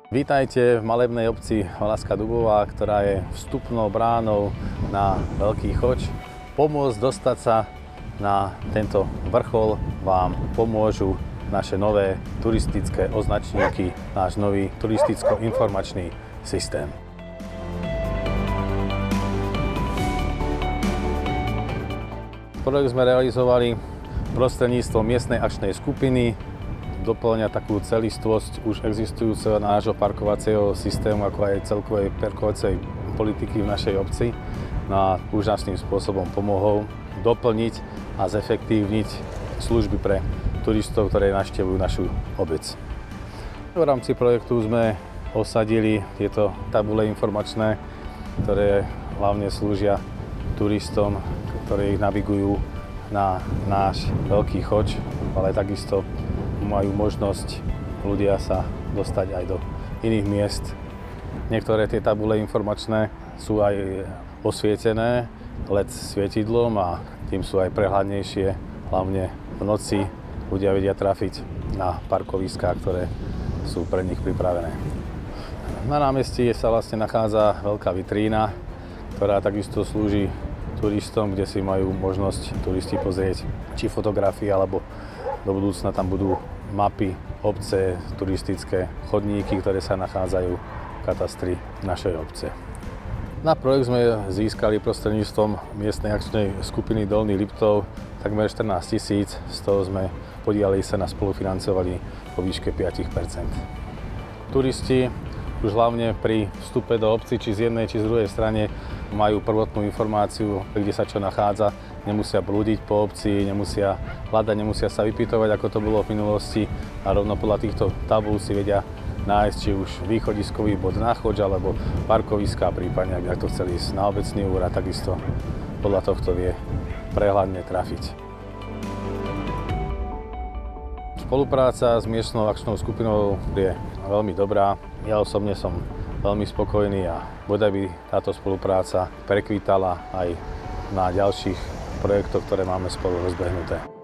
Vítajte v malebnej obci Valašská Dubová, ktorá je vstupnou bránou na Veľký Choč. Pomôcť dostať sa na tento vrchol vám pomôžu naše nové turistické označníky, náš nový turisticko-informačný systém. Projekt sme realizovali prostredníctvom miestnej akčnej skupiny, doplňa takú celistvosť už existujúceho nášho parkovacieho systému, ako aj celkovej parkovacej politiky v našej obci. No a úžasným spôsobom pomohol doplniť a zefektívniť služby pre turistov, ktoré navštevujú našu obec. V rámci projektu sme osadili tieto tabule informačné, ktoré hlavne slúžia turistom, ktorí ich navigujú na náš Veľký Choč, ale takisto majú možnosť ľudia sa dostať aj do iných miest. Niektoré tie tabule informačné sú aj osvietené LED svietidlom a tým sú aj prehľadnejšie, hlavne v noci ľudia vedia trafiť na parkoviská, ktoré sú pre nich pripravené. Na námestí sa vlastne nachádza veľká vitrína, ktorá takisto slúži turistom, kde si majú možnosť turisti pozrieť či fotografie, alebo do budúcna tam budú mapy, obce, turistické chodníky, ktoré sa nachádzajú v katastri našej obce. Na projekt sme získali prostredníctvom miestnej akčnej skupiny Dolný Liptov takmer 14 000, z toho sme podielali sa na spolufinancovaní po výške 5%. Turisti už hlavne pri vstupe do obci, či z jednej, či z druhej strane, majú prvotnú informáciu, kde sa čo nachádza. Nemusia blúdiť po obci, nemusia hľadať, nemusia sa vypytovať, ako to bolo v minulosti. A rovno podľa týchto tabúľ si vedia nájsť či už východiskový bod na Choč, alebo parkoviská, prípadne ak to chceli ísť na obecný úrad, takisto podľa tohto vie prehľadne trafiť. Spolupráca s miestnou akčnou skupinou je veľmi dobrá. Ja osobne som veľmi spokojný a bodaj by táto spolupráca prekvítala aj na ďalších projektoch, ktoré máme spolu rozbehnuté.